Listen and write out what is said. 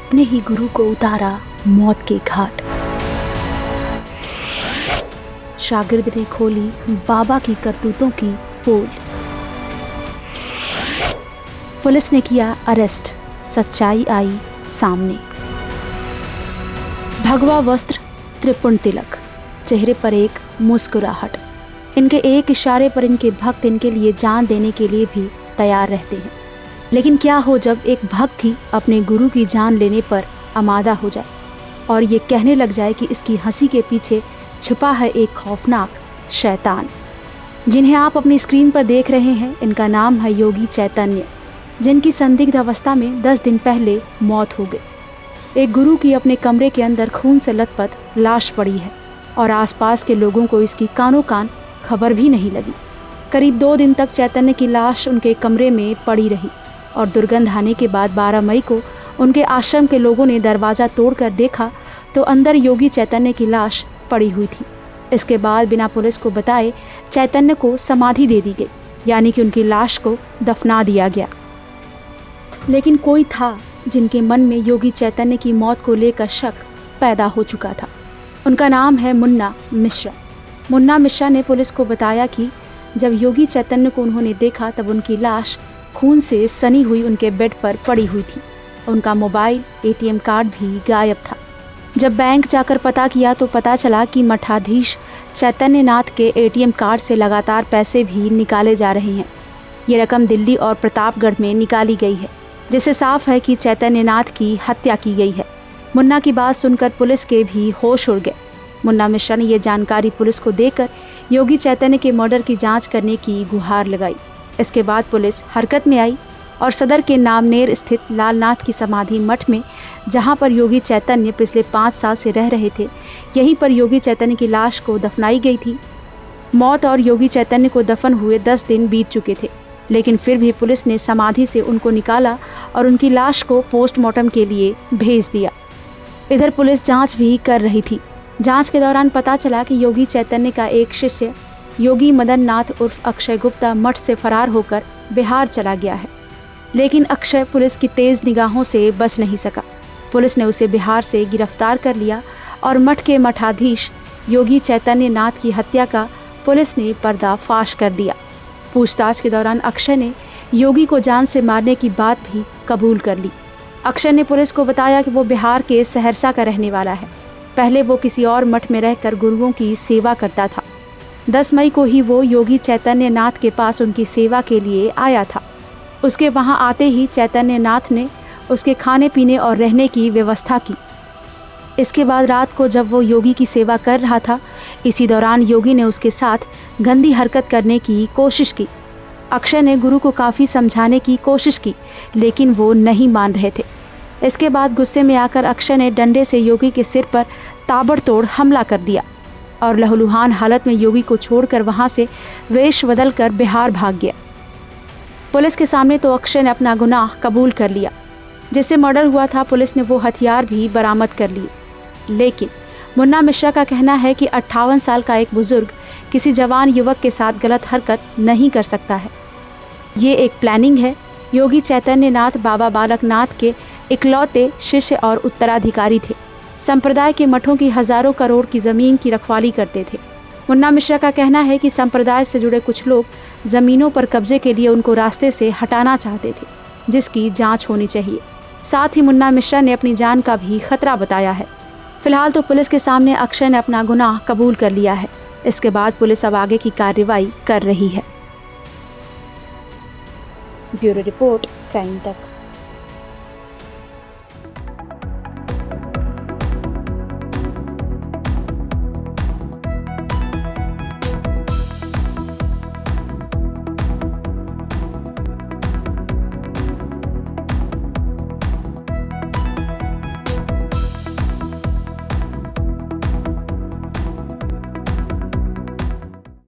अपने ही गुरु को उतारा मौत के घाट। शागिर्द ने खोली बाबा की करतूतों की पोल। पुलिस ने किया अरेस्ट, सच्चाई आई सामने। भगवा वस्त्र, त्रिपुण तिलक, चेहरे पर एक मुस्कुराहट। इनके एक इशारे पर इनके भक्त इनके लिए जान देने के लिए भी तैयार रहते हैं। लेकिन क्या हो जब एक भक्त ही अपने गुरु की जान लेने पर आमादा हो जाए और ये कहने लग जाए कि इसकी हंसी के पीछे छुपा है एक खौफनाक शैतान। जिन्हें आप अपनी स्क्रीन पर देख रहे हैं, इनका नाम है योगी चैतन्य, जिनकी संदिग्ध अवस्था में 10 दिन पहले मौत हो गई। एक गुरु की अपने कमरे के अंदर खून से लथपथ लाश पड़ी है और आसपास के लोगों को इसकी कानों कान खबर भी नहीं लगी। करीब 2 दिन तक चैतन्य की लाश उनके कमरे में पड़ी रही और दुर्गंध आने के बाद 12 मई को उनके आश्रम के लोगों ने दरवाज़ा तोड़कर देखा तो अंदर योगी चैतन्य की लाश पड़ी हुई थी। इसके बाद बिना पुलिस को बताए चैतन्य को समाधि दे दी गई, यानी कि उनकी लाश को दफना दिया गया। लेकिन कोई था जिनके मन में योगी चैतन्य की मौत को लेकर शक पैदा हो चुका था। उनका नाम है मुन्ना मिश्रा। मुन्ना मिश्रा ने पुलिस को बताया कि जब योगी चैतन्य को उन्होंने देखा तब उनकी लाश खून से सनी हुई उनके बेड पर पड़ी हुई थी। उनका मोबाइल, एटीएम कार्ड भी गायब था। जब बैंक जाकर पता किया तो पता चला कि मठाधीश चैतन्य नाथ के एटीएम कार्ड से लगातार पैसे भी निकाले जा रहे हैं। ये रकम दिल्ली और प्रतापगढ़ में निकाली गई है, जिससे साफ है कि चैतन्य नाथ की हत्या की गई है। मुन्ना की बात सुनकर पुलिस के भी होश उड़ गए। मुन्ना मिश्रा ने ये जानकारी पुलिस को देकर योगी चैतन्य के मर्डर की जांच करने की गुहार लगाई। इसके बाद पुलिस हरकत में आई और सदर के नामनेर स्थित लालनाथ की समाधि मठ में, जहां पर योगी चैतन्य पिछले 5 साल से रह रहे थे, यहीं पर योगी चैतन्य की लाश को दफनाई गई थी। मौत और योगी चैतन्य को दफन हुए 10 दिन बीत चुके थे, लेकिन फिर भी पुलिस ने समाधि से उनको निकाला और उनकी लाश को पोस्टमार्टम के लिए भेज दिया। इधर पुलिस जांच भी कर रही थी। जांच के दौरान पता चला कि योगी चैतन्य का एक शिष्य योगी मदन नाथ उर्फ अक्षय गुप्ता मठ से फरार होकर बिहार चला गया है। लेकिन अक्षय पुलिस की तेज निगाहों से बच नहीं सका। पुलिस ने उसे बिहार से गिरफ्तार कर लिया और मठ के मठाधीश योगी चैतन्य नाथ की हत्या का पुलिस ने पर्दाफाश कर दिया। पूछताछ के दौरान अक्षय ने योगी को जान से मारने की बात भी कबूल कर ली। अक्षय ने पुलिस को बताया कि वो बिहार के सहरसा का रहने वाला है। पहले वो किसी और मठ में रहकर गुरुओं की सेवा करता था। 10 मई को ही वो योगी चैतन्य नाथ के पास उनकी सेवा के लिए आया था। उसके वहां आते ही चैतन्य नाथ ने उसके खाने पीने और रहने की व्यवस्था की। इसके बाद रात को जब वो योगी की सेवा कर रहा था, इसी दौरान योगी ने उसके साथ गंदी हरकत करने की कोशिश की। अक्षय ने गुरु को काफ़ी समझाने की कोशिश की, लेकिन वो नहीं मान रहे थे। इसके बाद गुस्से में आकर अक्षय ने डंडे से योगी के सिर पर ताबड़तोड़ हमला कर दिया और लहूलुहान हालत में योगी को छोड़कर वहां से वेश बदलकर बिहार भाग गया। पुलिस के सामने तो अक्षय ने अपना गुनाह कबूल कर लिया। जिससे मर्डर हुआ था, पुलिस ने वो हथियार भी बरामद कर लिए। लेकिन मुन्ना मिश्रा का कहना है कि 58 साल का एक बुजुर्ग किसी जवान युवक के साथ गलत हरकत नहीं कर सकता है। ये एक प्लानिंग है। योगी चैतन्य नाथ बाबा बालकनाथ के इकलौते शिष्य और उत्तराधिकारी थे। संप्रदाय के मठों की हजारों करोड़ की ज़मीन की रखवाली करते थे। मुन्ना मिश्रा का कहना है कि संप्रदाय से जुड़े कुछ लोग ज़मीनों पर कब्जे के लिए उनको रास्ते से हटाना चाहते थे, जिसकी जांच होनी चाहिए। साथ ही मुन्ना मिश्रा ने अपनी जान का भी खतरा बताया है। फिलहाल तो पुलिस के सामने अक्षय ने अपना गुनाह कबूल कर लिया है। इसके बाद पुलिस अब आगे की कार्रवाई कर रही है। ब्यूरो रिपोर्ट, क्राइम तक।